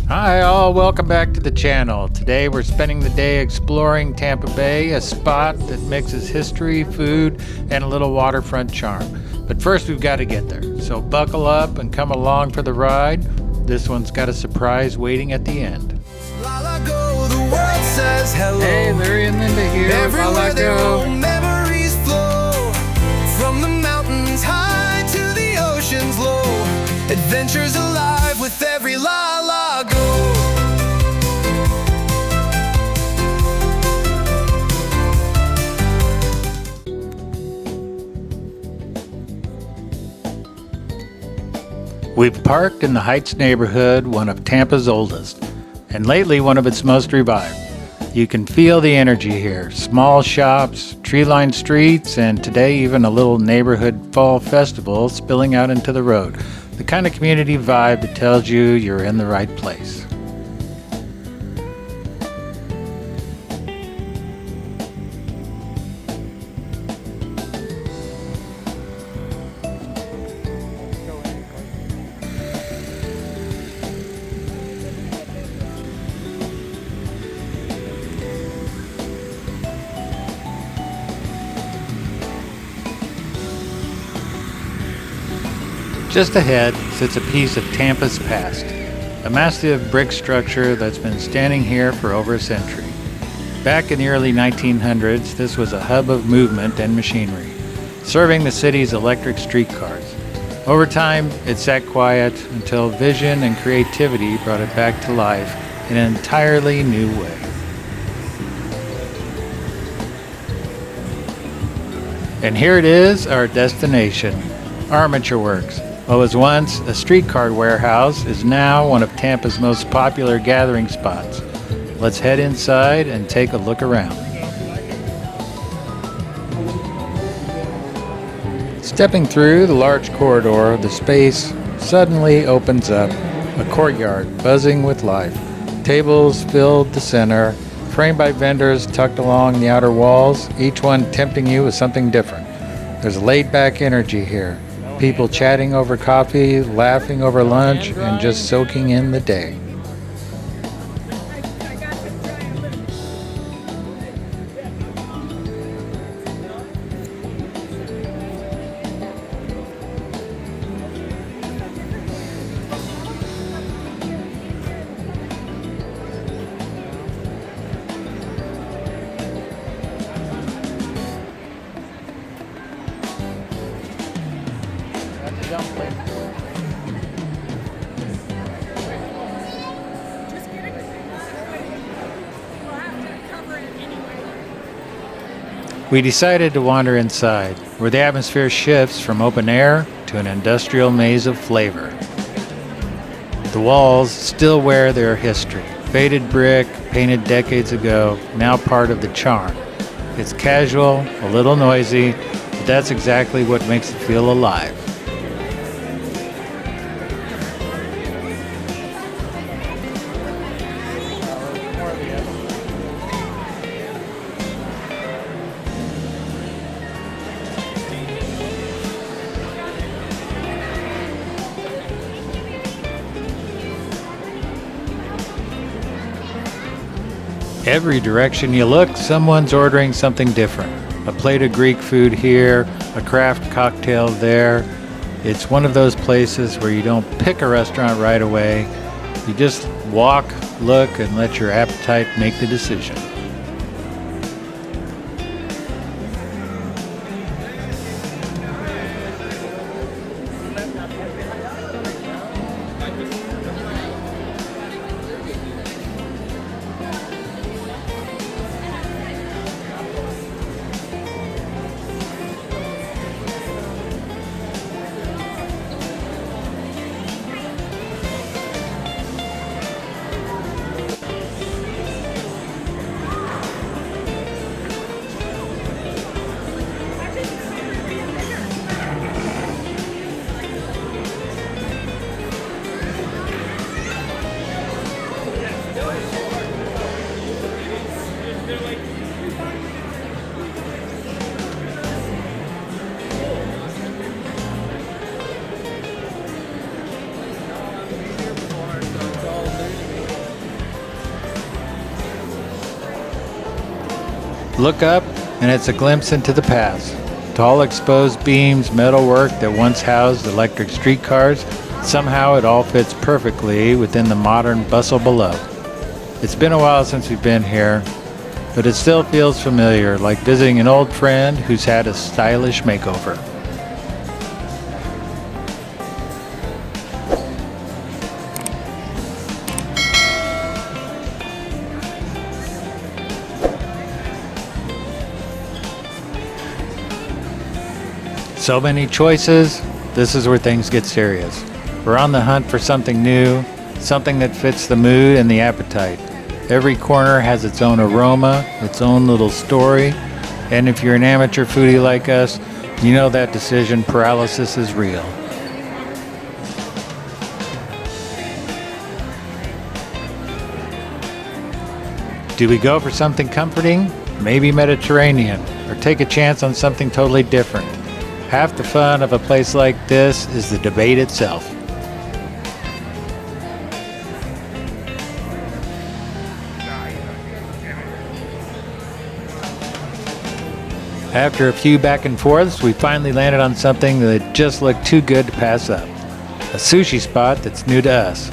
Hi all, welcome back to the channel. Today we're spending the day exploring Tampa Bay, a spot that mixes history, food, and a little waterfront charm. But first we've got to get there, so buckle up and come along for the ride. This one's got a surprise waiting at the end. While I go, the world says hello. Hey, Larry and Linda here. Everywhere their own memories flow, from the mountains high to the oceans low. Adventures alive with every la la go. We've parked in the Heights neighborhood, one of Tampa's oldest, and lately one of its most revived. You can feel the energy here. Small shops, tree-lined streets, and today even a little neighborhood fall festival spilling out into the road. The kind of community vibe that tells you you're in the right place. Just ahead sits a piece of Tampa's past, a massive brick structure that's been standing here for over a century. Back in the early 1900s, this was a hub of movement and machinery, serving the city's electric streetcars. Over time, it sat quiet until vision and creativity brought it back to life in an entirely new way. And here it is, our destination, Armature Works. What was once a streetcar warehouse is now one of Tampa's most popular gathering spots. Let's head inside and take a look around. Stepping through the large corridor, the space suddenly opens up, a courtyard buzzing with life. Tables filled the center, framed by vendors tucked along the outer walls, each one tempting you with something different. There's a laid-back energy here. People chatting over coffee, laughing over lunch, and just soaking in the day. We decided to wander inside, where the atmosphere shifts from open air to an industrial maze of flavor. The walls still wear their history. Faded brick, painted decades ago, now part of the charm. It's casual, a little noisy, but that's exactly what makes it feel alive. Every direction you look, someone's ordering something different. A plate of Greek food here, a craft cocktail there. It's one of those places where you don't pick a restaurant right away. You just walk, look, and let your appetite make the decision. Look up, and it's a glimpse into the past. Tall exposed beams, metalwork that once housed electric streetcars, somehow it all fits perfectly within the modern bustle below. It's been a while since we've been here, but it still feels familiar, like visiting an old friend who's had a stylish makeover. So many choices, this is where things get serious. We're on the hunt for something new, something that fits the mood and the appetite. Every corner has its own aroma, its own little story, and if you're an amateur foodie like us, you know that decision paralysis is real. Do we go for something comforting? Maybe Mediterranean, or take a chance on something totally different? Half the fun of a place like this is the debate itself. After a few back and forths, we finally landed on something that just looked too good to pass up. A sushi spot that's new to us.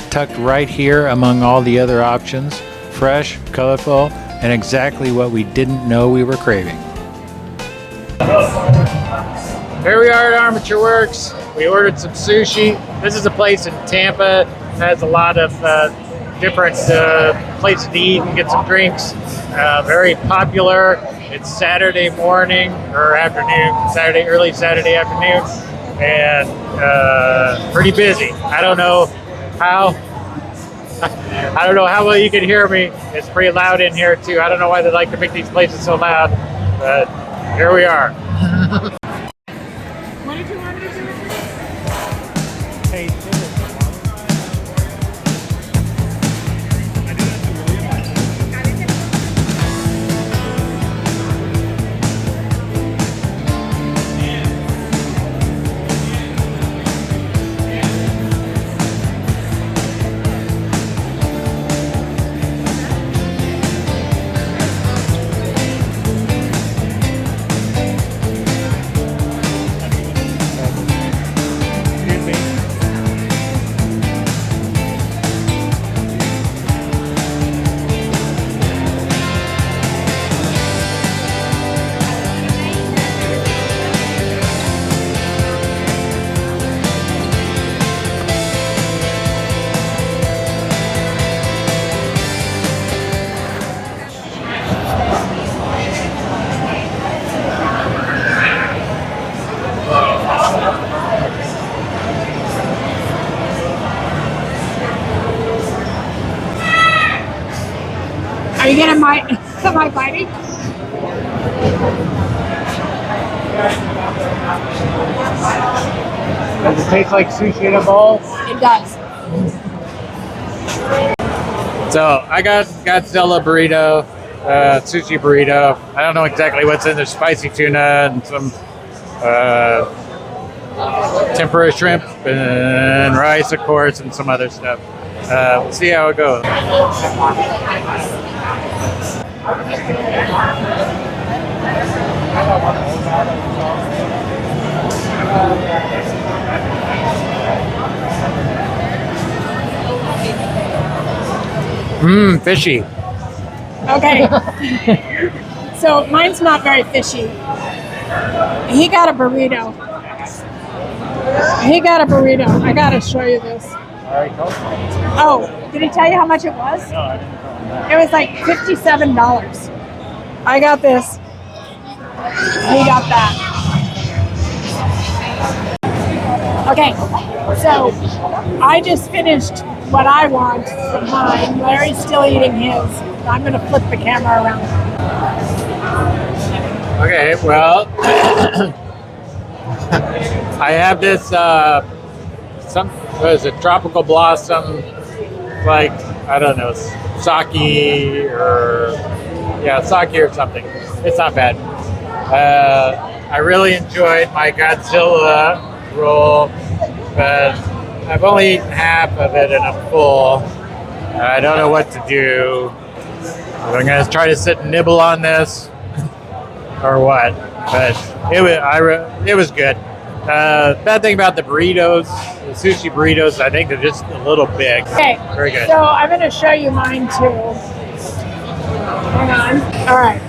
Tucked right here among all the other options, fresh, colorful, and exactly what we didn't know we were craving. Here we are at Armature Works. We ordered some sushi. This is a place in Tampa. It has a lot of different places to eat and get some drinks. Very popular. It's Saturday morning or afternoon, early Saturday afternoon, and pretty busy. I don't know how well you can hear me. It's pretty loud in here too. I don't know why they like to make these places so loud, but here we are. What did you want me to do? Hey, Are you getting my biting? does it taste like sushi in a bowl? It does. So I got Godzilla burrito, sushi burrito. I don't know exactly what's in there. Spicy tuna and some tempura shrimp and rice, of course, and some other stuff. We'll see how it goes. Fishy. Okay. So mine's not very fishy. He got a burrito. I gotta show you this. Oh, did he tell you how much it was? No, I didn't know. It was like $57. I got this. He got that. Okay, so I just finished what I want from mine. Larry's still eating his. I'm gonna flip the camera around. Okay, well, I have this, what is it, tropical blossom, like, I don't know, sake or something. It's not bad. I really enjoyed my Godzilla roll, but I've only eaten half of it and I'm full. I don't know what to do. I'm gonna try to sit and nibble on this, or what? But it was good. Bad thing about the burritos, the sushi burritos, I think they're just a little big. Okay. Very good. So I'm going to show you mine too. Hang on. All right.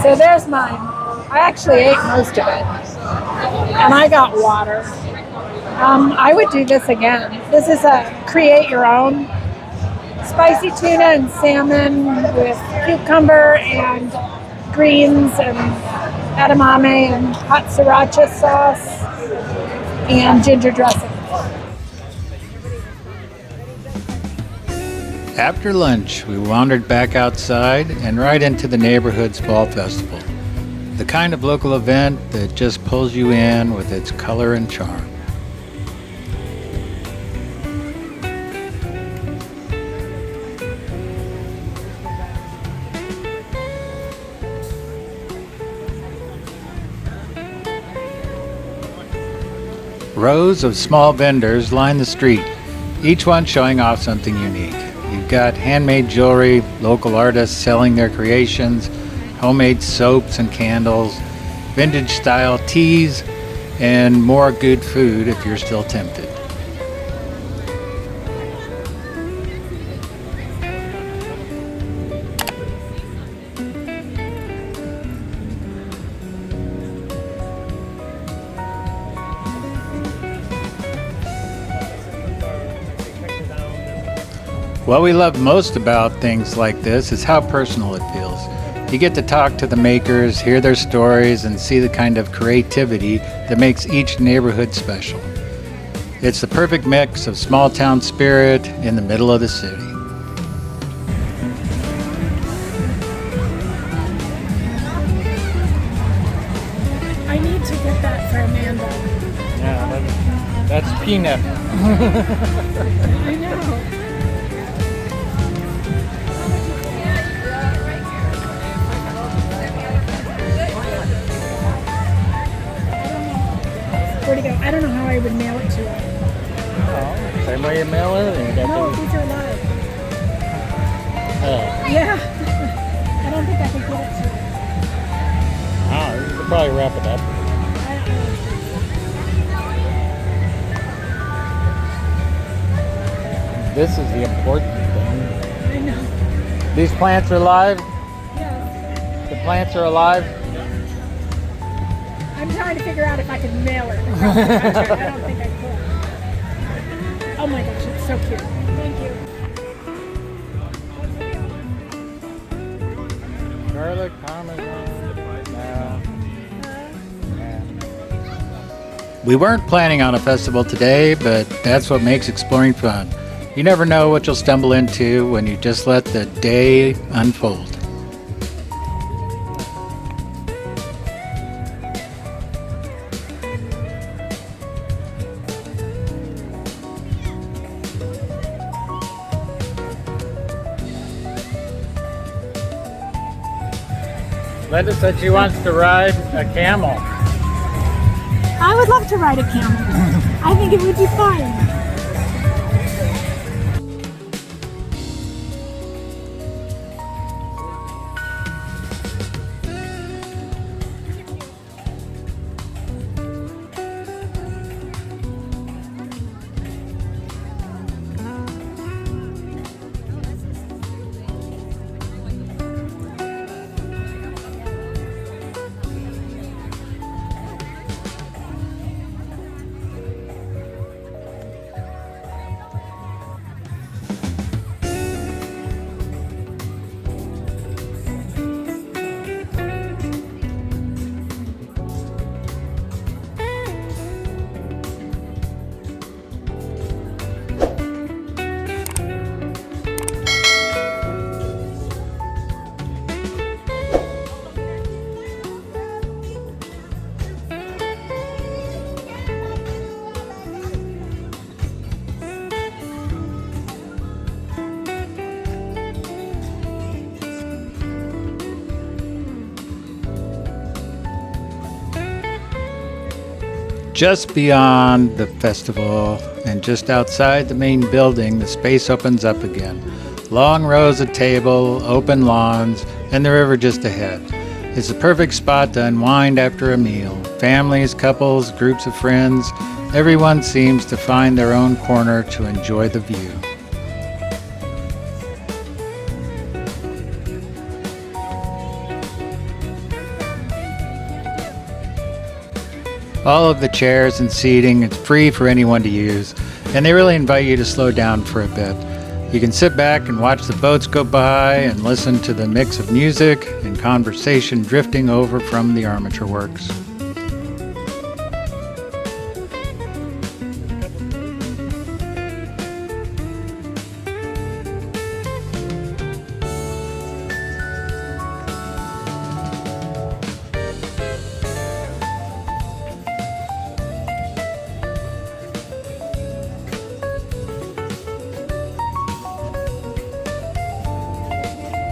So there's mine. I actually ate most of it, and I got water. I would do this again. This is a create your own spicy tuna and salmon with cucumber and greens and edamame and hot sriracha sauce and ginger dressing. After lunch, we wandered back outside and right into the neighborhood's fall festival. The kind of local event that just pulls you in with its color and charm. Rows of small vendors line the street, each one showing off something unique. You've got handmade jewelry, local artists selling their creations, homemade soaps and candles, vintage style teas, and more good food if you're still tempted. What we love most about things like this is how personal it feels. You get to talk to the makers, hear their stories, and see the kind of creativity that makes each neighborhood special. It's the perfect mix of small town spirit in the middle of the city. I need to get that for Amanda. Yeah, that's peanut. I know. Where'd he go? I don't know how I would mail it to her. Same way you mail it? No, these are live. Oh. Yeah. I don't think I could get it to her. Oh, you could probably wrap it up. This is the important thing. I know. These plants are alive? Yeah. The plants are alive? I'm trying to figure out if I could mail it. I don't think I could. Oh my gosh, it's so cute. Thank you. Garlic, parmesan. We weren't planning on a festival today, but that's what makes exploring fun. You never know what you'll stumble into when you just let the day unfold. Linda said she wants to ride a camel. I would love to ride a camel. I think it would be fun. Just beyond the festival and just outside the main building, the space opens up again. Long rows of table, open lawns, and the river just ahead. It's the perfect spot to unwind after a meal. Families, couples, groups of friends, everyone seems to find their own corner to enjoy the view. All of the chairs and seating is free for anyone to use, and they really invite you to slow down for a bit. You can sit back and watch the boats go by and listen to the mix of music and conversation drifting over from the Armature Works.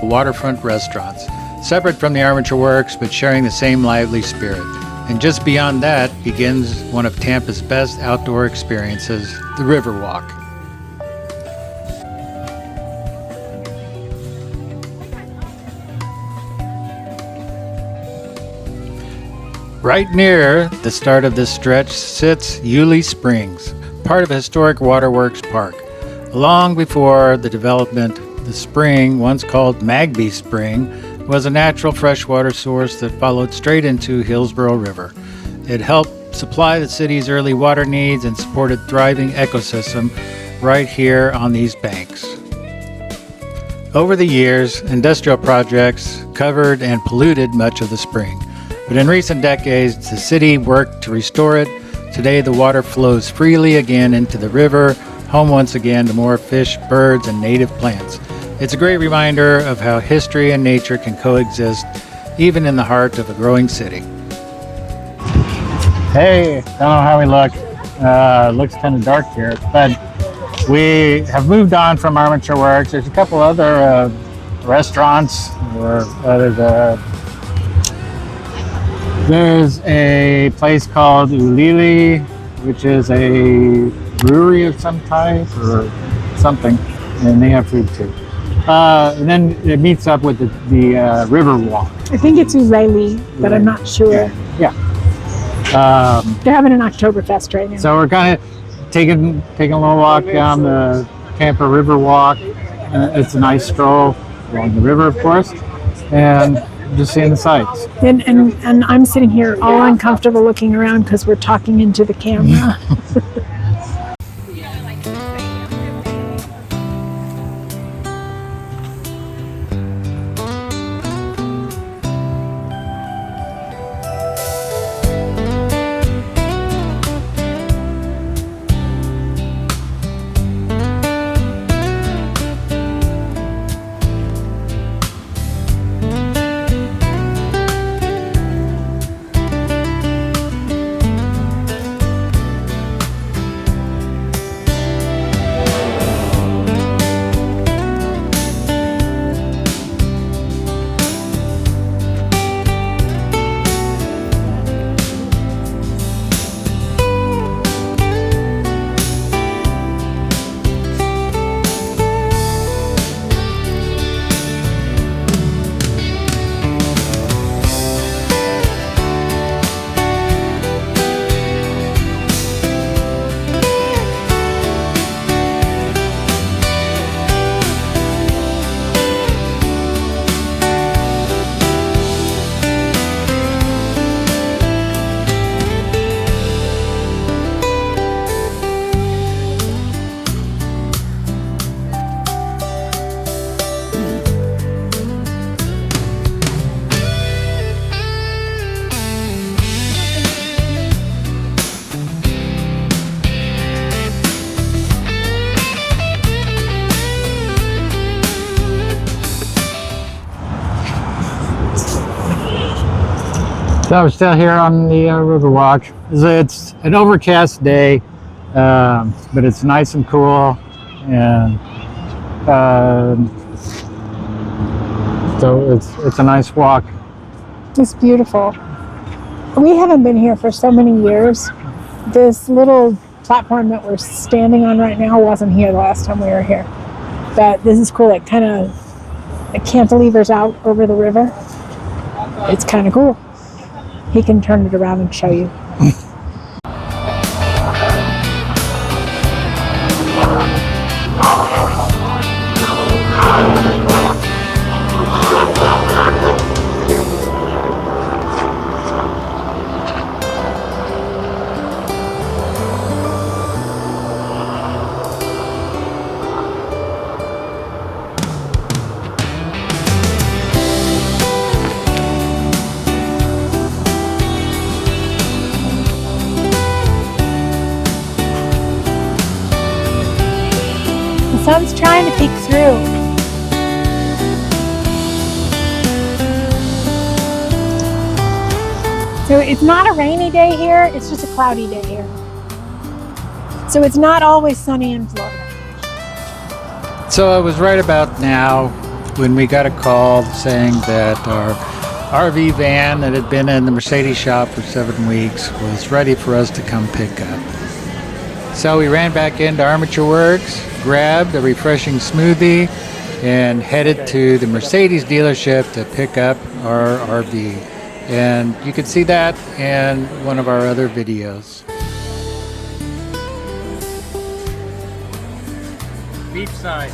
Waterfront restaurants, separate from the Armature Works but sharing the same lively spirit. And just beyond that begins one of Tampa's best outdoor experiences, the Riverwalk. Right near the start of this stretch sits Ulele Springs, part of a historic waterworks park. Long before the development, the spring, once called Magby Spring, was a natural freshwater source that followed straight into Hillsborough River. It helped supply the city's early water needs and supported thriving ecosystem right here on these banks. Over the years, industrial projects covered and polluted much of the spring, but in recent decades, the city worked to restore it. Today, the water flows freely again into the river, home once again to more fish, birds, and native plants. It's a great reminder of how history and nature can coexist, even in the heart of a growing city. Hey, I don't know how we look. Looks kind of dark here, but we have moved on from Armature Works. There's a couple other restaurants. There's a place called Ulele, which is a brewery of some type or something, and they have food too. And then it meets up with the Riverwalk. I think it's Ulele, but I'm not sure. Yeah. They're having an Oktoberfest right now. So we're kind of taking a little walk down the Tampa Riverwalk. It's a nice stroll along the river, of course, and just seeing the sights. And I'm sitting here all uncomfortable looking around because we're talking into the camera. So we're still here on the Riverwalk. It's an overcast day, but it's nice and cool, and so it's a nice walk. It's beautiful. We haven't been here for so many years. This little platform that we're standing on right now wasn't here the last time we were here. But this is cool. It kind of it cantilevers out over the river. It's kind of cool. He can turn it around and show you. The sun's trying to peek through. So it's not a rainy day here, it's just a cloudy day here. So it's not always sunny in Florida. So it was right about now when we got a call saying that our RV van that had been in the Mercedes shop for 7 weeks was ready for us to come pick up. So we ran back into Armature Works, grabbed a refreshing smoothie, and headed to the Mercedes dealership to pick up our RV. And you can see that in one of our other videos. Beachside.